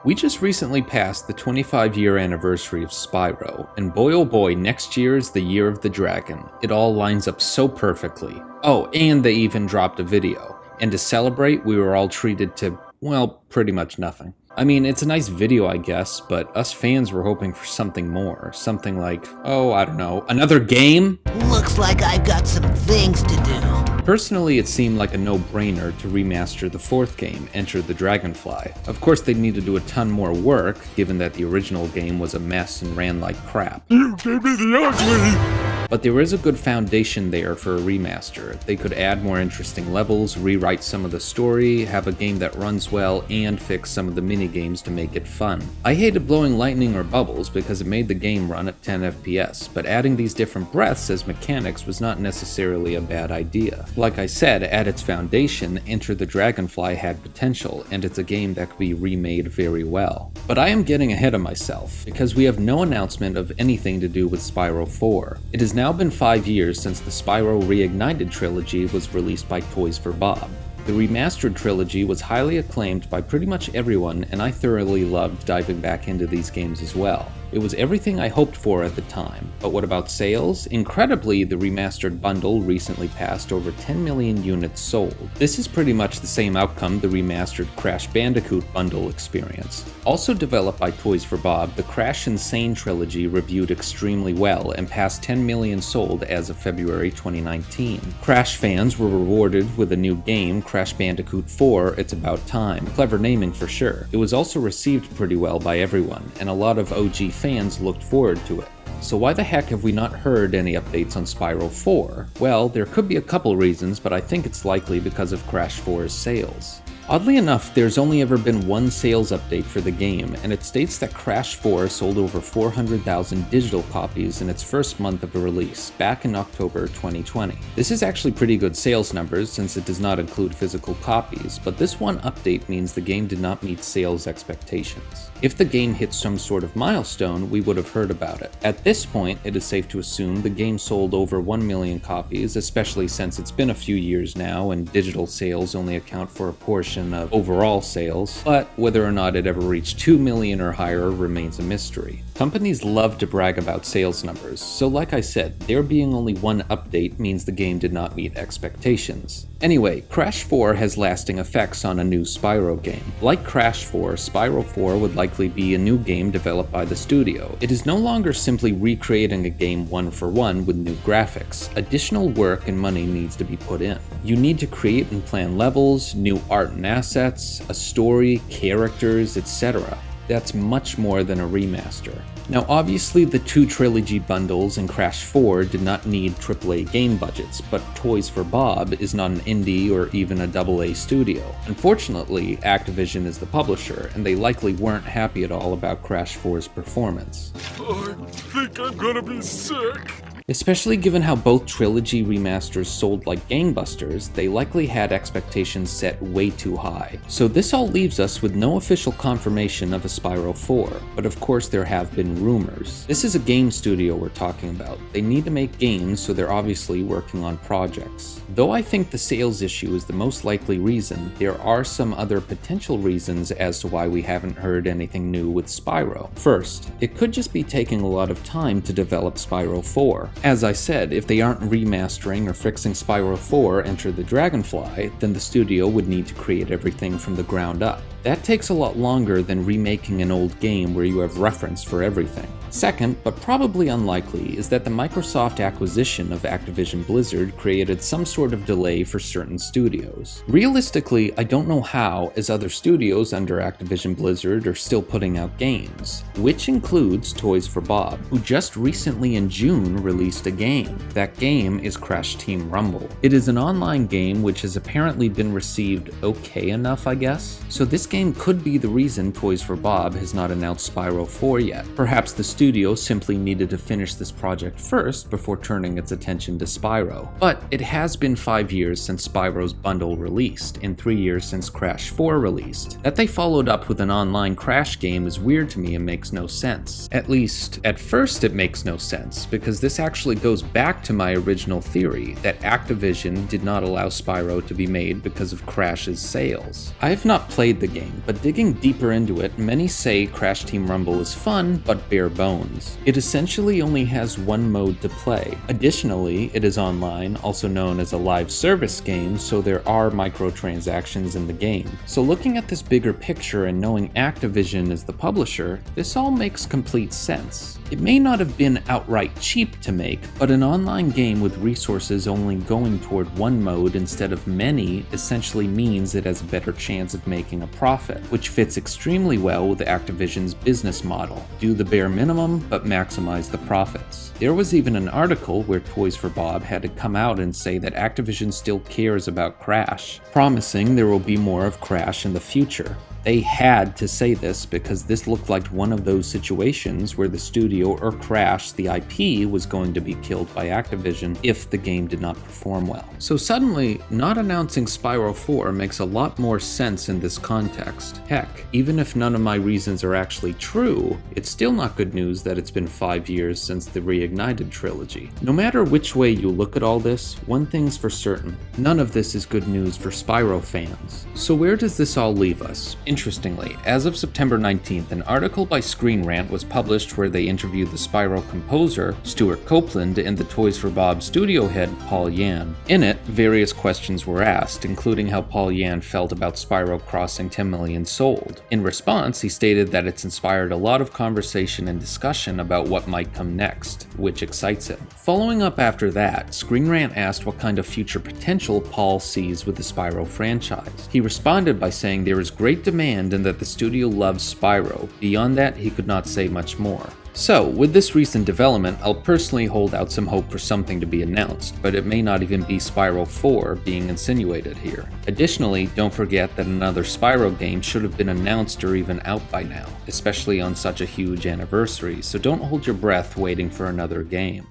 We just recently passed the 25-year anniversary of Spyro, and boy oh boy, next year is the year of the dragon. It all lines up so perfectly. Oh, and they even dropped a video. And to celebrate, we were all treated to, well, pretty much nothing. I mean, it's a nice video, I guess, but us fans were hoping for something more. Something like, oh, I don't know, another game? Looks like I've got some things to do. Personally, it seemed like a no-brainer to remaster the fourth game, Enter the Dragonfly. Of course, they'd need to do a ton more work, given that the original game was a mess and ran like crap. You gave me the ugly! But there is a good foundation there for a remaster. They could add more interesting levels, rewrite some of the story, have a game that runs well, and fix some of the minigames to make it fun. I hated blowing lightning or bubbles because it made the game run at 10 FPS, but adding these different breaths as mechanics was not necessarily a bad idea. Like I said, at its foundation, Enter the Dragonfly had potential, and it's a game that could be remade very well. But I am getting ahead of myself, because we have no announcement of anything to do with Spyro 4. It has now been 5 years since the Spyro Reignited trilogy was released by Toys for Bob. The remastered trilogy was highly acclaimed by pretty much everyone, and I thoroughly loved diving back into these games as well. It was everything I hoped for at the time. But what about sales? Incredibly, the remastered bundle recently passed over 10 million units sold. This is pretty much the same outcome the remastered Crash Bandicoot bundle experienced. Also developed by Toys for Bob, the Crash N. Sane trilogy reviewed extremely well and passed 10 million sold as of February 2019. Crash fans were rewarded with a new game, Crash Bandicoot 4: It's About Time. Clever naming for sure. It was also received pretty well by everyone, and a lot of OG fans looked forward to it. So why the heck have we not heard any updates on Spyro 4? Well, there could be a couple reasons, but I think it's likely because of Crash 4's sales. Oddly enough, there's only ever been one sales update for the game, and it states that Crash 4 sold over 400,000 digital copies in its first month of release, back in October 2020. This is actually pretty good sales numbers since it does not include physical copies, but this one update means the game did not meet sales expectations. If the game hit some sort of milestone, we would have heard about it. At this point, it is safe to assume the game sold over 1 million copies, especially since it's been a few years now and digital sales only account for a portion of overall sales, but whether or not it ever reached 2 million or higher remains a mystery. Companies love to brag about sales numbers, so like I said, there being only one update means the game did not meet expectations. Anyway, Crash 4 has lasting effects on a new Spyro game. Like Crash 4, Spyro 4 would likely be a new game developed by the studio. It is no longer simply recreating a game one for one with new graphics. Additional work and money needs to be put in. You need to create and plan levels, new art and assets, a story, characters, etc. That's much more than a remaster. Now obviously the two trilogy bundles and Crash 4 did not need AAA game budgets, but Toys for Bob is not an indie or even a AA studio. Unfortunately, Activision is the publisher, and they likely weren't happy at all about Crash 4's performance. I think I'm gonna be sick. Especially given how both trilogy remasters sold like gangbusters, they likely had expectations set way too high. So this all leaves us with no official confirmation of a Spyro 4, but of course there have been rumors. This is a game studio we're talking about. They need to make games, so they're obviously working on projects. Though I think the sales issue is the most likely reason, there are some other potential reasons as to why we haven't heard anything new with Spyro. First, it could just be taking a lot of time to develop Spyro 4. As I said, if they aren't remastering or fixing Spyro 4 Enter the Dragonfly, then the studio would need to create everything from the ground up. That takes a lot longer than remaking an old game where you have reference for everything. Second, but probably unlikely, is that the Microsoft acquisition of Activision Blizzard created some sort of delay for certain studios. Realistically, I don't know how, as other studios under Activision Blizzard are still putting out games, which includes Toys for Bob, who just recently in June released a game. That game is Crash Team Rumble. It is an online game which has apparently been received okay enough, I guess. So this game could be the reason Toys for Bob has not announced Spyro 4 yet. Perhaps the studio studio simply needed to finish this project first before turning its attention to Spyro. But it has been 5 years since Spyro's bundle released, and 3 years since Crash 4 released. That they followed up with an online Crash game is weird to me and makes no sense. At least, at first it makes no sense, because this actually goes back to my original theory that Activision did not allow Spyro to be made because of Crash's sales. I have not played the game, but digging deeper into it, many say Crash Team Rumble is fun, but bare bones. It essentially only has one mode to play. Additionally, it is online, also known as a live service game, so there are microtransactions in the game. So looking at this bigger picture and knowing Activision is the publisher, this all makes complete sense. It may not have been outright cheap to make, but an online game with resources only going toward one mode instead of many essentially means it has a better chance of making a profit, which fits extremely well with Activision's business model. Do the bare minimum, but maximize the profits. There was even an article where Toys for Bob had to come out and say that Activision still cares about Crash, promising there will be more of Crash in the future. They had to say this because this looked like one of those situations where the studio or Crash, the IP, was going to be killed by Activision if the game did not perform well. So suddenly, not announcing Spyro 4 makes a lot more sense in this context. Heck, even if none of my reasons are actually true, it's still not good news that it's been 5 years since the Reignited trilogy. No matter which way you look at all this, one thing's for certain, none of this is good news for Spyro fans. So where does this all leave us? Interestingly, as of September 19th, an article by Screen Rant was published where they interviewed the Spyro composer, Stuart Copeland, and the Toys for Bob studio head, Paul Yan. In it, various questions were asked, including how Paul Yan felt about Spyro crossing 10 million sold. In response, he stated that it's inspired a lot of conversation and discussion about what might come next, which excites him. Following up after that, Screen Rant asked what kind of future potential Paul sees with the Spyro franchise. He responded by saying there is great demand and that the studio loves Spyro. Beyond that, he could not say much more. So, with this recent development, I'll personally hold out some hope for something to be announced, but it may not even be Spyro 4 being insinuated here. Additionally, don't forget that another Spyro game should have been announced or even out by now, especially on such a huge anniversary, so don't hold your breath waiting for another game.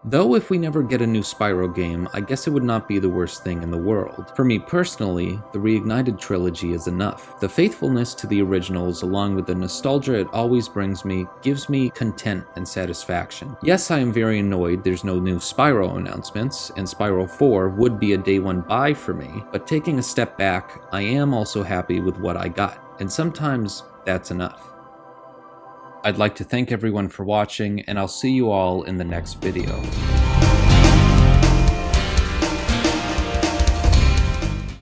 Though if we never get a new Spyro game, I guess it would not be the worst thing in the world. For me personally, the Reignited trilogy is enough. The faithfulness to the originals, along with the nostalgia it always brings me, gives me content and satisfaction. Yes, I am very annoyed there's no new Spyro announcements, and Spyro 4 would be a day one buy for me, but taking a step back, I am also happy with what I got, and sometimes that's enough. I'd like to thank everyone for watching, and I'll see you all in the next video.